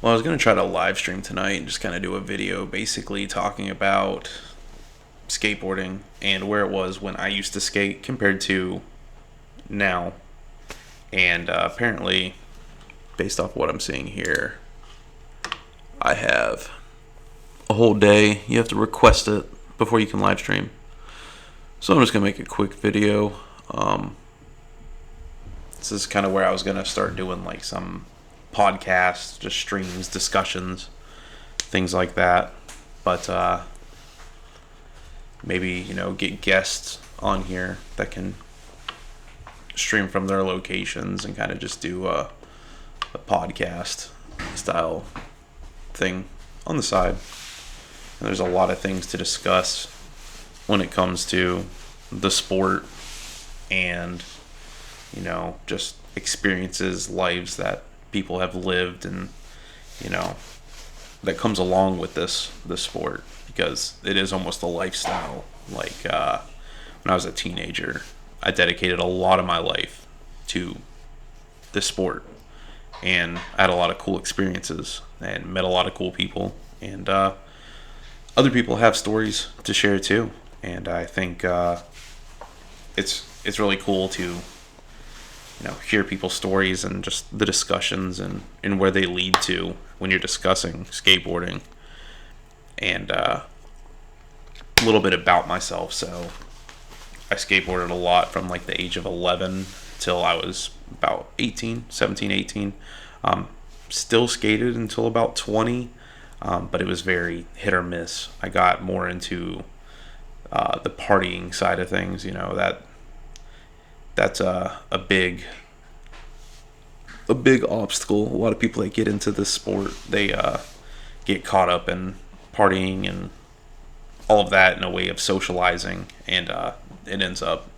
Well, I was going to try to live stream tonight and just kind of do a video basically talking about skateboarding and where it was when I used to skate compared to now. And apparently, based off what I'm seeing here, I have a whole day. You have to request it before you can live stream. So I'm just going to make a quick video. This is kind of where I was going to start doing like some podcasts, just streams, discussions, things like that. But maybe, get guests on here that can stream from their locations and kind of just do a podcast style thing on the side. And there's a lot of things to discuss when it comes to the sport and, just experiences, lives that people have lived and, that comes along with this sport, because it is almost a lifestyle. Like when I was a teenager, I dedicated a lot of my life to this sport, and I had a lot of cool experiences and met a lot of cool people, and other people have stories to share too. And I think it's really cool to hear people's stories and just the discussions and where they lead to when you're discussing skateboarding. And a little bit about myself. So I skateboarded a lot from like the age of 11 till I was about 17, 18. Still skated until about 20, but it was very hit or miss. I got more into the partying side of things. That's a big obstacle. A lot of people that get into this sport, they get caught up in partying and all of that in a way of socializing, and it ends up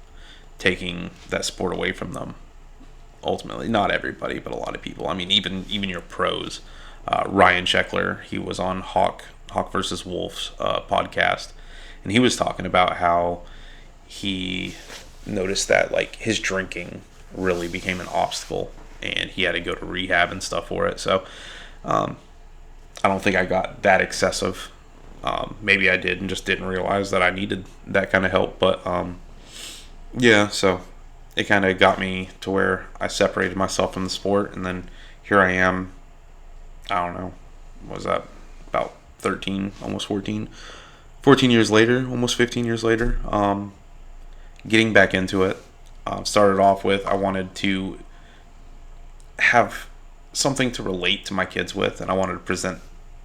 taking that sport away from them. Ultimately, not everybody, but a lot of people. I mean, even your pros. Ryan Sheckler, he was on Hawk versus Wolf's podcast, and he was talking about how he noticed that like his drinking really became an obstacle, and he had to go to rehab and stuff for it. So I don't think I got that excessive. Maybe I did and just didn't realize that I needed that kind of help. But yeah, so it kind of got me to where I separated myself from the sport, and then here I am. I don't know, what was that, about 13, almost 14 years later, almost 15 years later, getting back into it. Started off with, I wanted to have something to relate to my kids with, and I wanted to present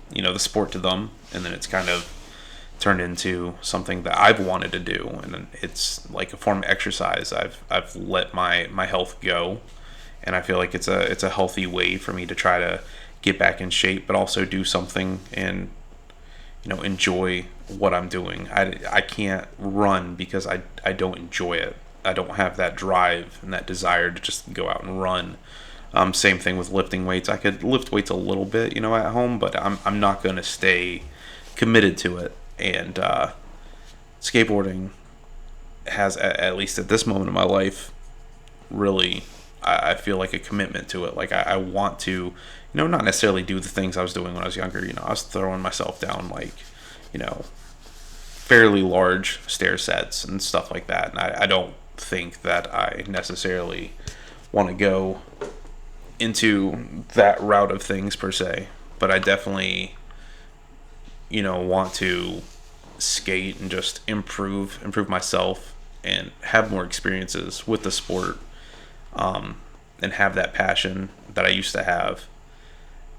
the sport to them. And then it's kind of turned into something that I've wanted to do, and it's like a form of exercise. I've let my health go, and I feel like it's a healthy way for me to try to get back in shape, but also do something and enjoy what I'm doing. I can't run because I don't enjoy it. I don't have that drive and that desire to just go out and run. Same thing with lifting weights. I could lift weights a little bit, at home, but I'm not going to stay committed to it. And skateboarding has, at least at this moment in my life, really, I feel like a commitment to it. Like I want to, not necessarily do the things I was doing when I was younger. I was throwing myself down like, fairly large stair sets and stuff like that. And I don't think that I necessarily want to go into that route of things per se, but I definitely want to skate and just improve myself and have more experiences with the sport, and have that passion that I used to have,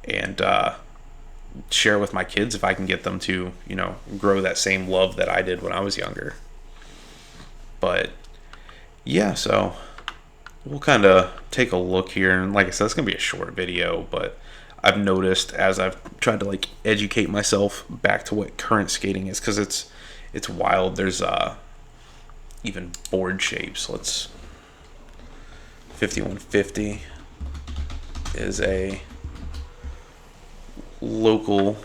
and share with my kids if I can get them to grow that same love that I did when I was younger. But yeah, so we'll kind of take a look here, and like I said, it's gonna be a short video, but I've noticed as I've tried to like educate myself back to what current skating is, because it's wild. There's even board shapes. 5150 is a local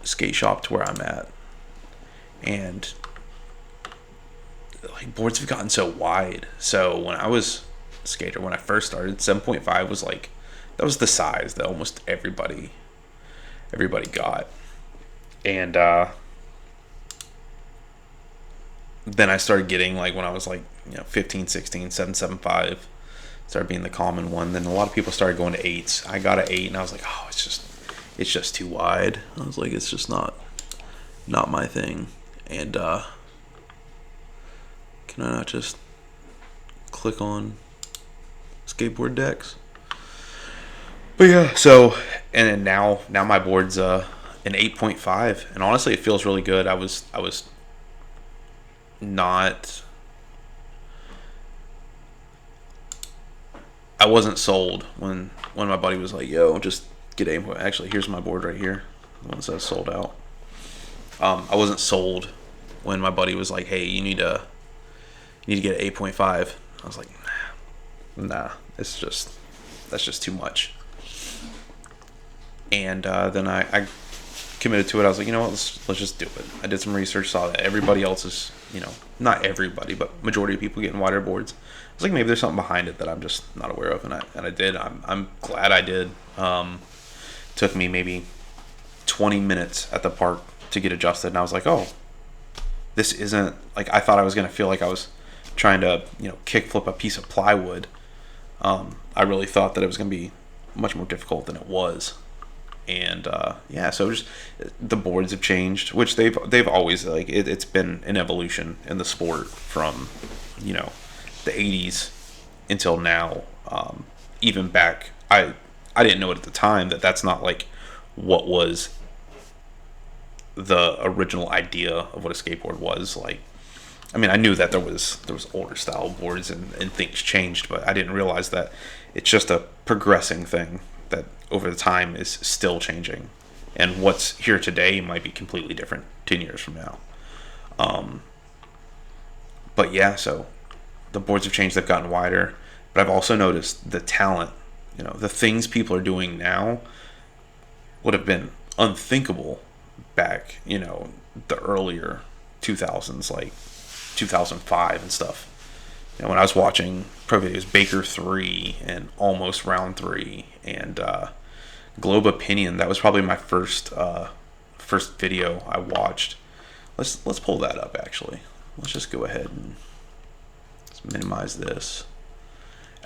skate shop to where I'm at, and like boards have gotten so wide. So when I was a skater, when I first started, 7.5 was like, that was the size that almost everybody everybody got. And then I started getting, like, when I was like, 15, 16, 775 started being the common one. Then a lot of people started going to 8s. I got an 8, and I was like, oh, it's just too wide. I was like, it's just not my thing. And can I not just click on skateboard decks? But yeah, so, and then now my board's an 8.5, and honestly it feels really good. I was not I wasn't sold when my buddy was like, yo, just get a, actually here's my board right here, the one that says sold out. I wasn't sold when my buddy was like, hey, you need to get an 8.5. I was like, nah, that's just too much. And then I committed to it. I was like, you know what, let's just do it. I did some research, saw that everybody else is, not everybody, but majority of people getting wider boards. I was like, maybe there's something behind it that I'm just not aware of, and I did. I'm glad I did. Took me maybe 20 minutes at the park to get adjusted, and I was like, oh, this isn't like I thought I was gonna feel like I was trying to kickflip a piece of plywood. I really thought that it was gonna be much more difficult than it was. And yeah, so just the boards have changed, which they've always, like, it's been an evolution in the sport from the 80s until now. Even back, I didn't know it at the time that's not like what was the original idea of what a skateboard was. Like, I mean, I knew that there was older style boards and things changed, but I didn't realize that it's just a progressing thing that over the time is still changing, and what's here today might be completely different 10 years from now. But yeah, so the boards have changed, they've gotten wider, but I've also noticed the talent, the things people are doing now would have been unthinkable back, the earlier 2000s, like 2005 and stuff. When I was watching pro videos, Baker 3 and Almost Round 3 and Globe Opinion, that was probably my first video I watched. Let's pull that up, actually. Let's just go ahead and let's minimize this.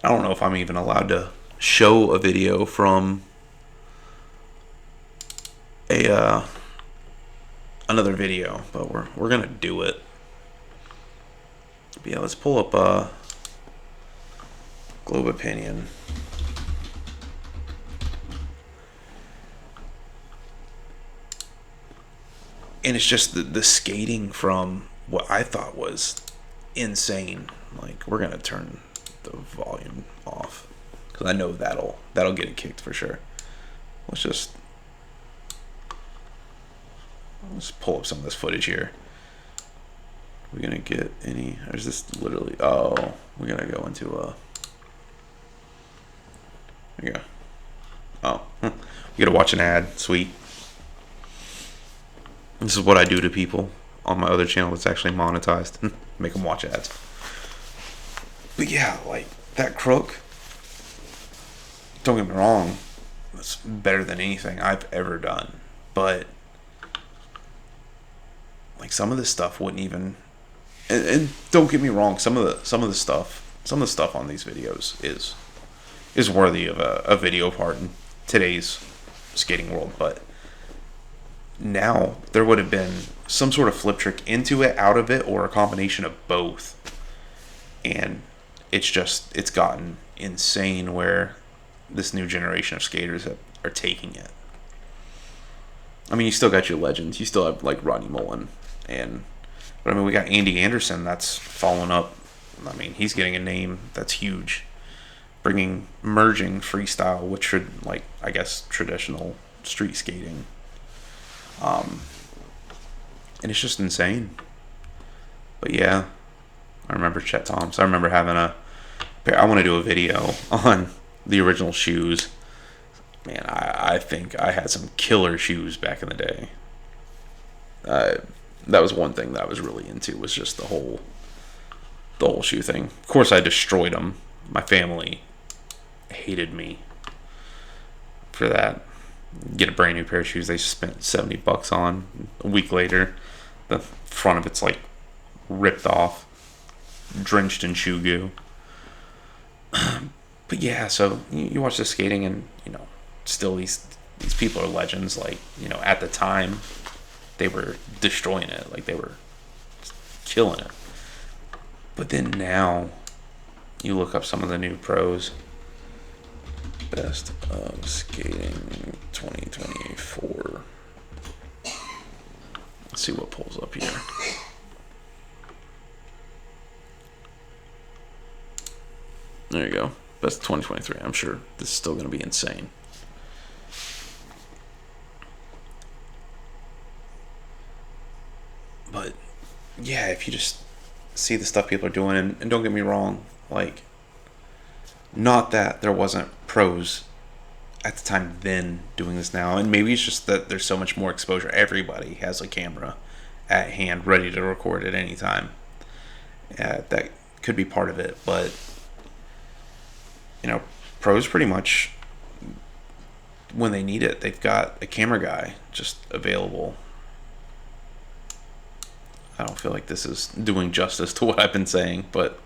I don't know if I'm even allowed to show a video from another video, but we're gonna do it. But yeah, let's pull up Globe Opinion. And it's just the skating from what I thought was insane. Like, we're gonna turn the volume off because I know that'll get it kicked for sure. Let's pull up some of this footage here. We're gonna get any, or is this literally, oh, we're gonna go into there you go. Oh, you gotta watch an ad, sweet. This is what I do to people on my other channel that's actually monetized. Make them watch ads. But yeah, like, that crook, don't get me wrong, it's better than anything I've ever done. But like, some of this stuff wouldn't even, and don't get me wrong, some of the stuff on these videos is worthy of a video part in today's skating world. But now there would have been some sort of flip trick into it, out of it, or a combination of both. And it's gotten insane where this new generation of skaters are taking it. I mean, you still got your legends. You still have, like, Rodney Mullen. But I mean, we got Andy Anderson that's following up. I mean, he's getting a name that's huge. Merging freestyle with, like, I guess, traditional street skating. And it's just insane. But yeah, I remember Chet Thompson. I remember having I want to do a video on the original shoes. Man, I think I had some killer shoes back in the day. That was one thing that I was really into, was just the whole shoe thing. Of course, I destroyed them. My family hated me for that. get a brand new pair of shoes they spent $70 on. A week later, the front of it's like ripped off, drenched in shoe goo. But yeah, so you watch the skating, and still these people are legends. Like, at the time, they were destroying it. Like, they were killing it. But then now, you look up some of the new pros. Best of skating 2024. Let's see what pulls up here. There you go. Best of 2023. I'm sure this is still going to be insane. But yeah, if you just see the stuff people are doing, and don't get me wrong, like, not that there wasn't pros at the time then doing this now, and maybe it's just that there's so much more exposure. Everybody has a camera at hand ready to record at any time. That could be part of it, but pros pretty much, when they need it, they've got a camera guy just available. I don't feel like this is doing justice to what I've been saying, but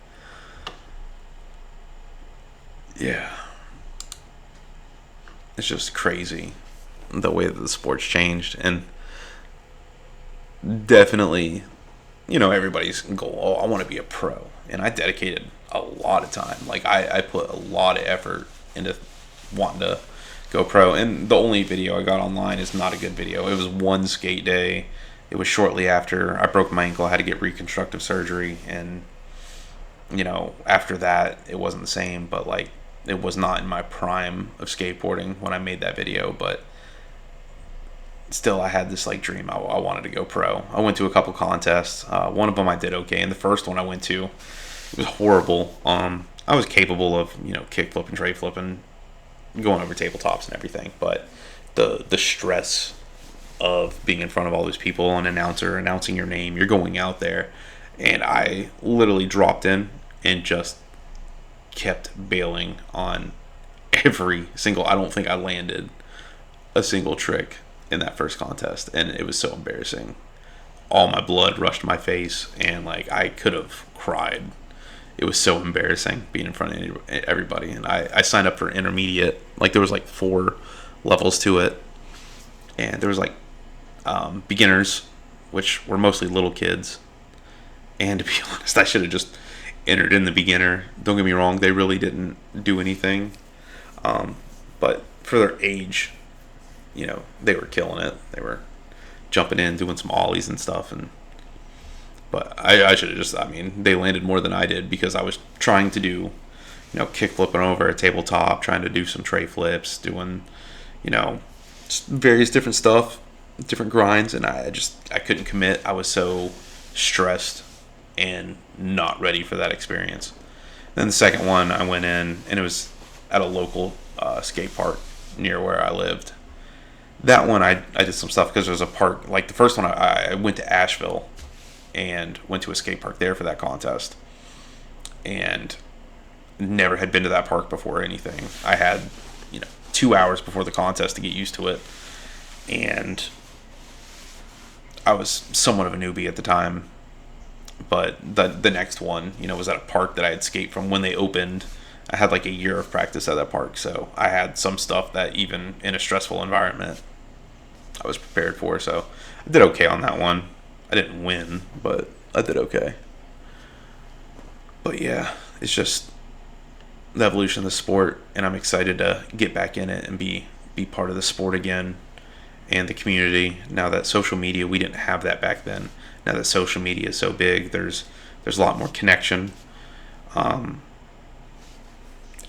yeah, it's just crazy the way that the sport's changed. And definitely, everybody's goal, oh, I want to be a pro. And I dedicated a lot of time. Like, I put a lot of effort into wanting to go pro. And the only video I got online is not a good video. It was one skate day. It was shortly after I broke my ankle. I had to get reconstructive surgery. And, after that, it wasn't the same. But, like, it was not in my prime of skateboarding when I made that video. But still, I had this, like, dream. I wanted to go pro. I went to a couple contests. One of them I did okay. And the first one I went to, it was horrible. I was capable of, kick flipping, tray flipping, going over tabletops and everything. But the stress of being in front of all these people, an announcer announcing your name, you're going out there, and I literally dropped in and just kept bailing on every single. I don't think I landed a single trick in that first contest, and it was so embarrassing. All my blood rushed to my face, and like, I could have cried. It was so embarrassing being in front of everybody. And I signed up for intermediate. Like, there was like 4 levels to it, and there was like beginners, which were mostly little kids. And to be honest, I should have just entered in the beginner. Don't get me wrong, they really didn't do anything, but for their age, they were killing it. They were jumping in, doing some ollies and stuff. But I should have just, they landed more than I did, because I was trying to do, kick flipping over a tabletop, trying to do some tray flips, doing, various different stuff, different grinds, and I couldn't commit. I was so stressed and not ready for that experience. Then the second one, I went in, and it was at a local skate park near where I lived. That one, I did some stuff because there was a park. Like, the first one, I went to Asheville and went to a skate park there for that contest, and never had been to that park before or anything. I had 2 hours before the contest to get used to it, and I was somewhat of a newbie at the time. But the next one, was at a park that I had skated from when they opened. I had like a year of practice at that park, so I had some stuff that even in a stressful environment I was prepared for. So I did okay on that one. I didn't win, but I did okay. But yeah, it's just the evolution of the sport, and I'm excited to get back in it and be part of the sport again, and the community. Now that social media, we didn't have that back then. Now that social media is so big, there's a lot more connection, and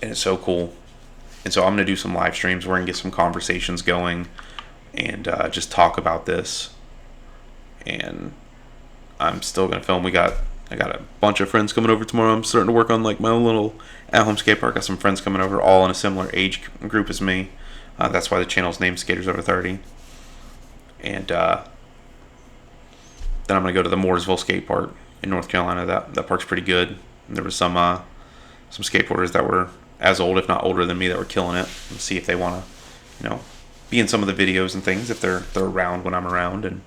it's so cool. And so I'm going to do some live streams. We're going to get some conversations going, and just talk about this. And I'm still going to film. I got a bunch of friends coming over tomorrow. I'm starting to work on like my own little at-home skate park. Got some friends coming over, all in a similar age group as me. That's why the channel's named Skaters Over 30. And then I'm going to go to the Mooresville skate park in North Carolina. That park's pretty good. And there was some skateboarders that were as old, if not older than me, that were killing it. And see if they want to, be in some of the videos and things if they're around when I'm around. And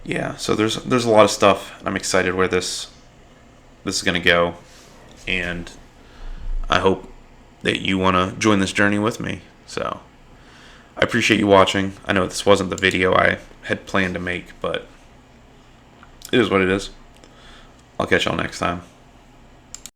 yeah, so there's a lot of stuff. I'm excited where this is gonna go, and I hope that you want to join this journey with me. So I appreciate you watching. I know this wasn't the video I had planned to make, but it is what it is. I'll catch y'all next time.